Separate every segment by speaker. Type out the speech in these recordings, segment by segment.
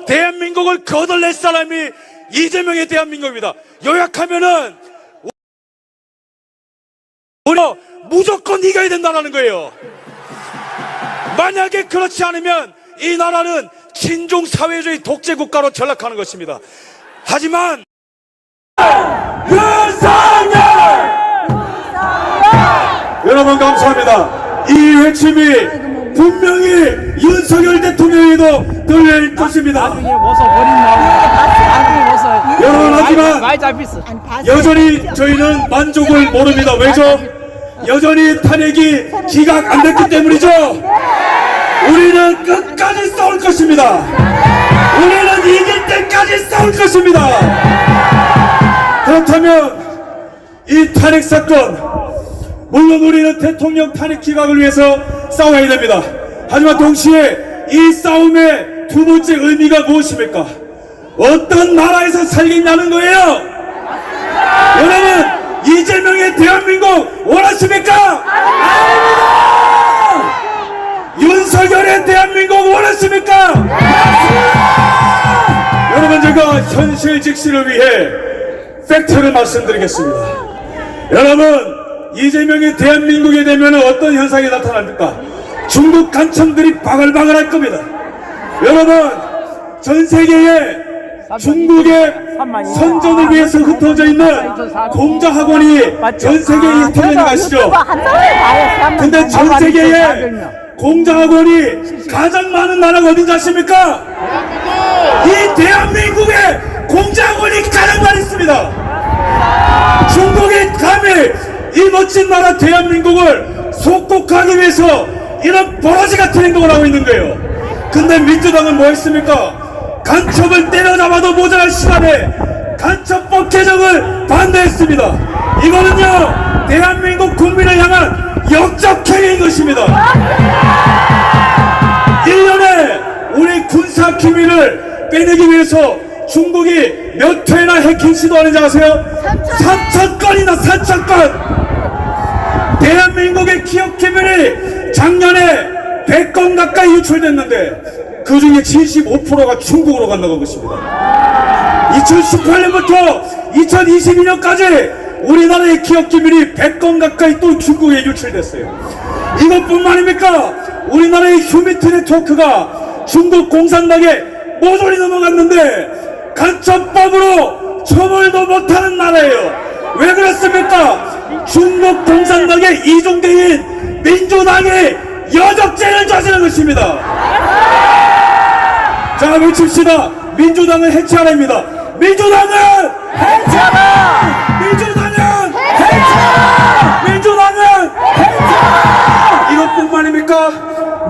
Speaker 1: 대한민국을 거덜낼 사람이 이재명의 대한민국입니다. 요약하면은 우리가 무조건 이겨야 된다는 거예요. 만약에 그렇지 않으면 이 나라는 친중 사회주의 독재 국가로 전락하는 것입니다. 하지만 윤석열! 여러분 감사합니다. 이 외침이 분명히 윤석열 대통령에도 들릴 것입니다. 여러분 하지만 여전히 저희는 만족을 모릅니다. 왜죠? 여전히 탄핵이 기각 안 됐기 때문이죠. 우리는 끝까지 싸울 것입니다. 우리는 이길 때까지 싸울 것입니다. 그렇다면 이 탄핵 사건, 물론 우리는 대통령 탄핵 기각을 위해서 싸워야 됩니다. 하지만 동시에 이 싸움의 두 번째 의미가 무엇입니까? 어떤 나라에서 살겠냐는 거예요. 여러분, 이재명의 대한민국 원하십니까? 아닙니다. 윤석열의 대한민국 원하십니까? 여러분, 제가 현실 직시를 위해 팩트를 말씀드리겠습니다. 여러분, 이재명이 대한민국에 되면 어떤 현상이 나타납니까? 중국 간첩들이 바글바글 할 겁니다. 여러분, 전 세계에 중국의 선전을 위해서 흩어져 있는 공자학원이 전 세계에 흩어져 있는 거 아시죠? 근데 전 세계에 공자학원이 가장 많은 나라가 어딘지 아십니까? 이 대한민국에 공자학원이 가장 많이 있습니다. 중국이 감히 이 멋진 나라 대한민국을 속국하기 위해서 이런 버러지 같은 행동을 하고 있는 거예요. 근데 민주당은 뭐 했습니까? 간첩을 때려잡아도 모자랄 시간에 간첩법 개정을 반대했습니다. 이거는요, 대한민국 국민을 향한 역적행위인 것입니다. 1년에 우리 군사 기밀을 빼내기 위해서 중국이 몇 회나 해킹 시도하는지 아세요? 3,000건이나 3,000건! 대한민국의 기업 기밀이 작년에 100건 가까이 유출됐는데 그 중에 75%가 중국으로 간다는 것입니다. 2018년부터 2022년까지 우리나라의 기업 기밀이 100건 가까이 또 중국에 유출됐어요. 이것뿐만입니까? 우리나라의 휴미트 네트워크가 중국 공산당에 모조리 넘어갔는데 간첩법으로 처벌도 못하는 나라예요. 왜 그렇습니까? 중국 공산당의 이종대인 민주당이 여적죄를 저지른 것입니다. 자, 외칩시다. 민주당은 해체하라입니다. 민주당은 해체하라! 민주당은 해체하라! 민주당은 해체하라! 이것뿐만입니까?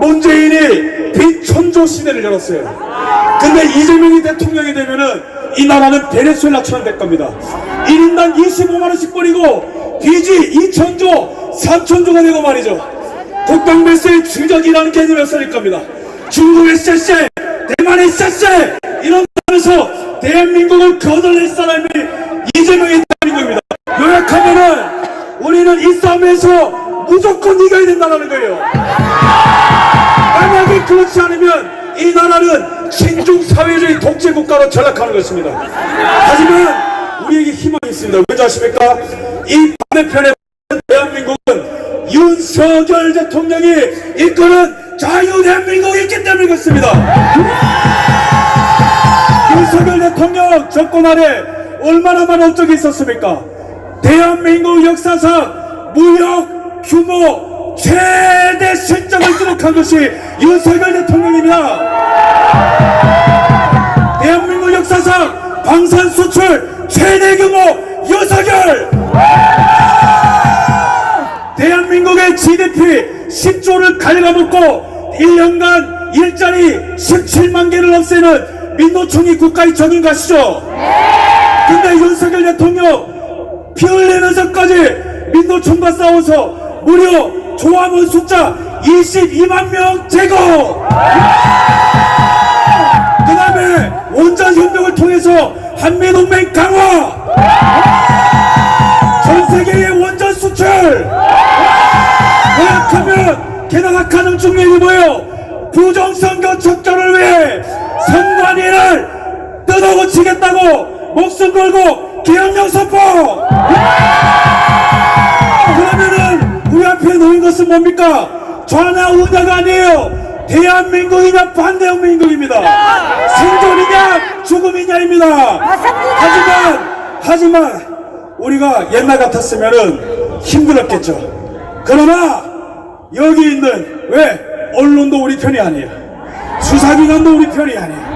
Speaker 1: 문재인이 빚천조 시대를 열었어요. 근데 이재명이 대통령이 되면은 이 나라는 베네수엘라처럼 될 겁니다. 1인당 25만원씩 버리고 빚이 2천조, 3천조가 되고 말이죠. 국방배수의 주적이라는 개념을 써릴 겁니다. 중국의 쎄쎄, 대만의 쎄쎄, 이런 하면서 대한민국을 거덜낼 사람이 이재명의 대한민국입니다. 요약하면은 우리는 이 싸움에서 무조건 이겨야 된다는 거예요. 만약에 그렇지 않으면 이 나라는 친중 사회주의 독재 국가로 전락하는 것입니다. 하지만 우리에게 희망이 있습니다. 왜 아십니까? 이 반대편에 대한민국은 윤석열 대통령이 이끄는 자유대한민국이 있기 때문에 그렇습니다. 윤석열 대통령 정권 아래 얼마나 많은 업적이 있었습니까? 대한민국 역사상 무역 규모 최대 실적을 기록한 것이 윤석열 대통령입니다. 대한민국 역사상 방산 수출 최대 규모 윤석열! 대한민국의 GDP 10조를 갉아먹고 1년간 일자리 17만 개를 없애는 민노총이 국가의 적인 거 아시죠? 근데 윤석열 대통령 피 흘리면서까지 민노총과 싸워서 무려 조합원 숫자 22만 명 제거! 그 다음에 원자협력을 통해서 한미동맹 강화! 전세계의 원전 수출! 게다가 가장 중요한 게 뭐예요? 부정선거 척결을 위해 선관위를 집어치겠다고 목숨 걸고 계엄령 선포! 그러면은 우리 앞에 놓인 것은 뭡니까? 좌나 우냐가 아니에요. 대한민국이냐 반대한민국입니다. 생존이냐 죽음이냐입니다. 하지만 우리가 옛날 같았으면은 힘들었겠죠. 그러나 여기 있는 왜 언론도 우리 편이 아니에요. 수사기관도 우리 편이 아니에요.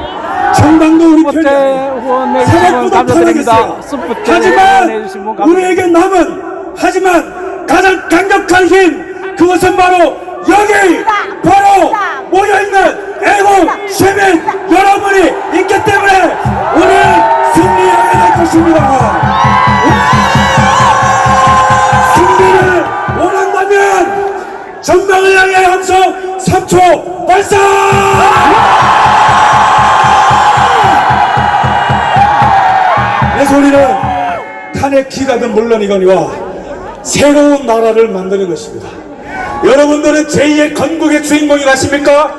Speaker 1: 정당도 우리 편이 아니에요. 생각보다 편하겠어요. 하지만 우리에게 남은 가장 강력한 힘, 그것은 바로 여기 바로 모여있는 애국 시민 여러분이 있기 때문에 오늘 승리하게 될 것입니다. 승리를 원한다면 전방을 향해 함성 3초 발사! 내 소리는 탄핵 기각은 물론이거니와 새로운 나라를 만드는 것입니다. 여러분들은 제2의 건국의 주인공이 가십니까?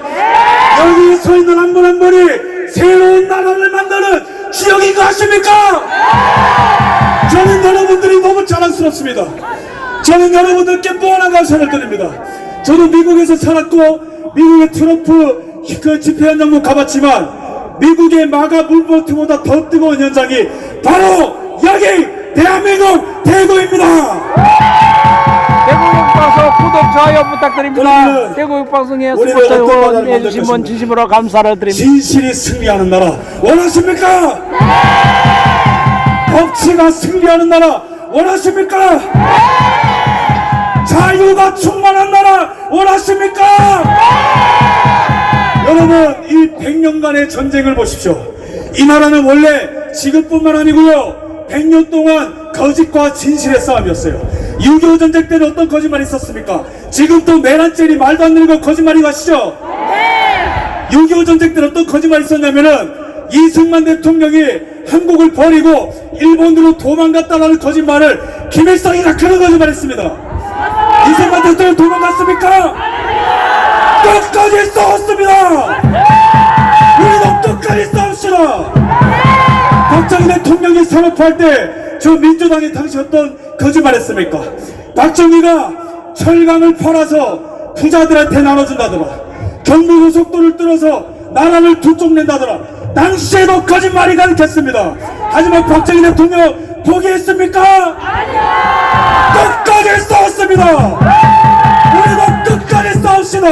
Speaker 1: 여기 서 있는 한 분 한 분이 새로운 나라를 만드는 주역인 거 아십니까? 저는 여러분들이 너무 자랑스럽습니다. 저는 여러분들께 뻔한 감사를 드립니다. 저도 미국에서 살았고 미국의 트럼프 그 집회 현장도 가봤지만 미국의 마가 물보트보다 더 뜨거운 현장이 바로 여기 대한민국 대구입니다.
Speaker 2: 대구육방송 구독, 좋아요 부탁드립니다. 대구육방송에 스포츠 후원 해주신 분 진심으로 감사를 드립니다.
Speaker 1: 진실이 승리하는 나라 원하십니까? 법치가 승리하는 나라 원하십니까? 자유가 충만한 나라 원하십니까? 여러분, 이 100년간의 전쟁을 보십시오. 이 나라는 원래 지금뿐만 아니고요 100년 동안 거짓과 진실의 싸움이었어요. 6.25 전쟁 때는 어떤 거짓말이 있었습니까? 지금 또 내란죄리 말도 안 되는 거 거짓말이 가시죠? 네! 6.25 전쟁 때는 어떤 거짓말이 있었냐면은 이승만 대통령이 한국을 버리고 일본으로 도망갔다라는 거짓말을 김일성이가 그런 거짓말을 했습니다. 이승만 대통령 도망갔습니까? 끝까지 싸웠습니다. 우리도 끝까지 싸웁시다. 박정희 대통령이 산업화할 때 저 민주당이 당시 어떤 거짓말 했습니까? 박정희가 철강을 팔아서 부자들한테 나눠준다더라. 경부고속도로를 뚫어서 나라를 두 쪽 낸다더라. 당시에도 거짓말이 가득했습니다. 하지만 박정희 대통령 포기했습니까? 아니요. 끝까지 싸웠습니다. 우리도 끝까지 싸웁시다.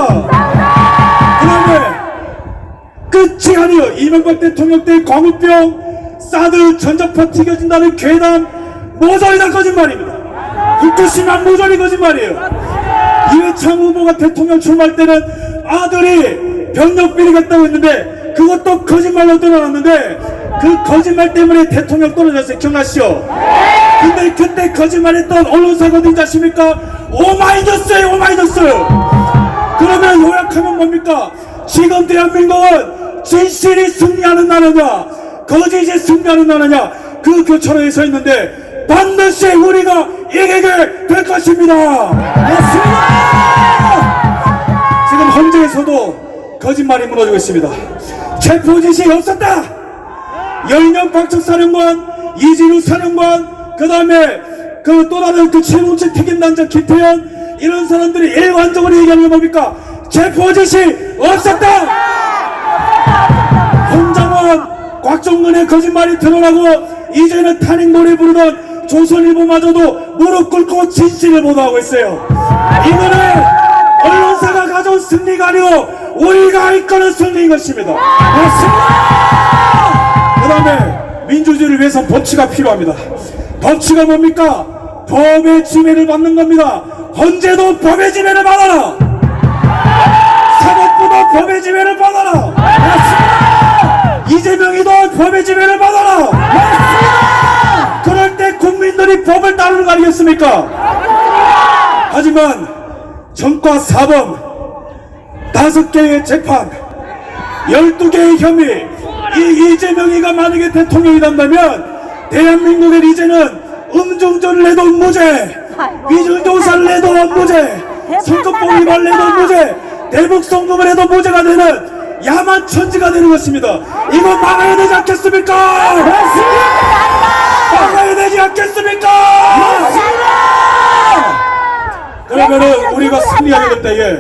Speaker 1: 그런데 끝이 아니요. 이명박 대통령 때 광우병 사드 전자파 튀겨진다는 괴담 모조리 다 거짓말입니다. 후쿠시마 모조리 거짓말이에요. 이회창 후보가 대통령 출마할 때는 아들이 병력 비리겠다고 했는데 그것도 거짓말로 드러났는데 그 거짓말 때문에 대통령 떨어졌어요. 기억나시죠? 근데 그때 거짓말했던 언론사가 어딘지 아십니까? 오마이뉴스예요. 오마이뉴스. 그러면 요약하면 뭡니까? 지금 대한민국은 진실이 승리하는 나라냐 거짓이 승리하는 나라냐 그 교차로에 서 있는데 반드시 우리가 이기게 될 것입니다. 맞습니다. 지금 헌재에서도 거짓말이 무너지고 있습니다. 체포지시 없었다. 열명 박척사령관, 이진우 사령관, 그 다음에 그 또 다른 그 최문치 특임단장 김태현 이런 사람들이 일관적으로 얘기하는 게 뭡니까? 체포지시 없었다. 홍장원 곽종근의 거짓말이 드러나고 이제는 탄핵 노래 부르던 조선일보마저도 무릎 꿇고 진실을 보도하고 있어요. 이거는 언론사가 가져온 승리가 아니고 우리가 이끄는 승리인 것입니다. 맞습니다. 그 다음에 민주주의를 위해서 법치가 필요합니다. 법치가 뭡니까? 법의 지배를 받는 겁니다. 헌재도 법의 지배를 받아라. 사법부도 법의 지배를 받아라. 맞습니다. 이재명이도 법의 지배를 받아라. 맞습니다. 그럴 때 국민들이 법을 따르는 거 아니겠습니까? 하지만 전과 사범 5개의 재판 12개의 혐의 이 이재명이가 만약에 대통령이 된다면 대한민국의 이제는 음중전을 해도 무죄 위증조사를 해도 무죄 선거법 위반을 해도 무죄 대북송금을 해도 무죄가 되는 야만천지가 되는 것입니다. 이거 막아야 되지 않겠습니까? 막아야 되지 않겠습니까? 그러면은 우리가 승리하게 될 때에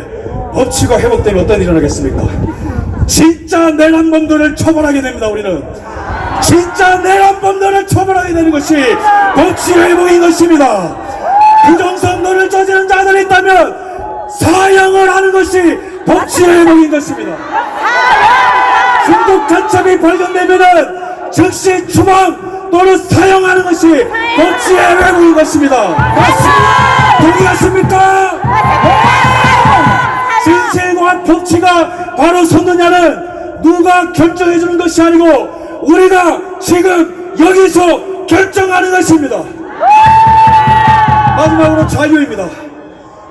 Speaker 1: 법치가 회복되면 어떤 일이 일어나겠습니까? 진짜 내란범들을 처벌하게 됩니다. 우리는 진짜 내란범들을 처벌하게 되는 것이 법치 회복인 것입니다. 부정선거를 저지른 자들이 있다면 사형을 하는 것이 법치 회복인 것입니다. 중독 간첩이 발견되면은 즉시 추방 또는 사형하는 것이 법치의 회복인 것입니다. 동의하십니까? 진실과 법치가 바로 섰느냐는 누가 결정해주는 것이 아니고 우리가 지금 여기서 결정하는 것입니다. 마지막으로 자유입니다.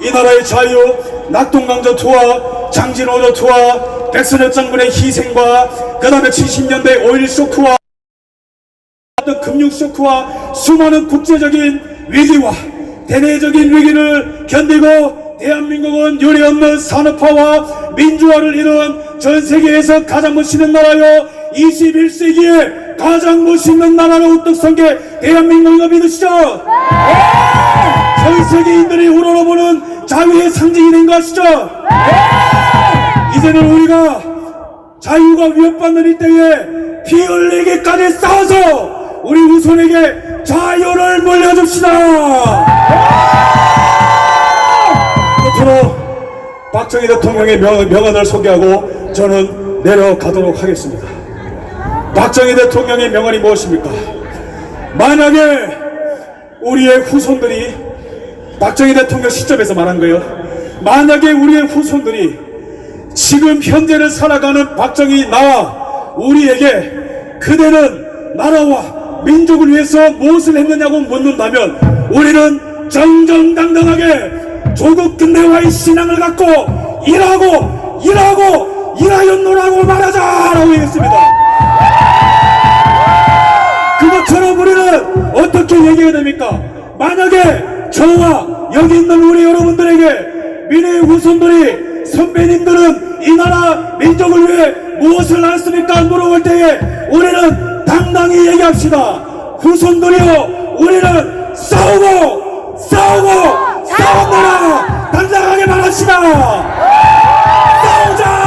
Speaker 1: 이 나라의 자유, 낙동강전투와 장진오전투와 백선엽 장군의 희생과 그 다음에 70년대 5.1 쇼크와 금융 쇼크와 수많은 국제적인 위기와 대내적인 위기를 견디고 대한민국은 유례없는 산업화와 민주화를 이룬 전 세계에서 가장 멋있는 나라요 21세기에 가장 멋있는 나라로 우뚝 선 게 대한민국이가 믿으시죠? 전 세계인들이 우러러보는 자유의 상징이 된 거 아시죠? 이제는 우리가 자유가 위협받는 이때에 피 흘리기까지 싸워서 우리 후손에게 자유를 물려줍시다. 끝으로 박정희 대통령의 명언을 소개하고 저는 내려가도록 하겠습니다. 박정희 대통령의 명언이 무엇입니까? 만약에 우리의 후손들이 박정희 대통령 시점에서 말한 거예요. 만약에 우리의 후손들이 지금 현재를 살아가는 박정희 나와 우리에게 그대는 나라와 민족을 위해서 무엇을 했느냐고 묻는다면 우리는 정정당당하게 조국 근대화의 신앙을 갖고 일하였노라고 말하자라고 얘기했습니다. 그것처럼 우리는 어떻게 얘기해야 됩니까? 만약에 저와 여기 있는 우리 여러분들에게 미래의 후손들이 선배님들은 이 나라 민족을 위해 무엇을 하셨습니까? 물어볼 때에 우리는 당당히 얘기합시다. 후손들이여 우리는 싸우고 싸웠노라 당당하게 말합시다. 싸우자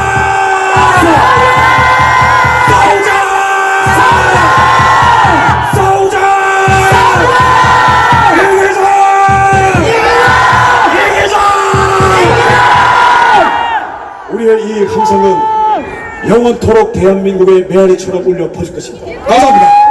Speaker 1: 우리의 이 함성은 영원토록 대한민국의 메아리처럼 울려 퍼질 것입니다. 감사합니다.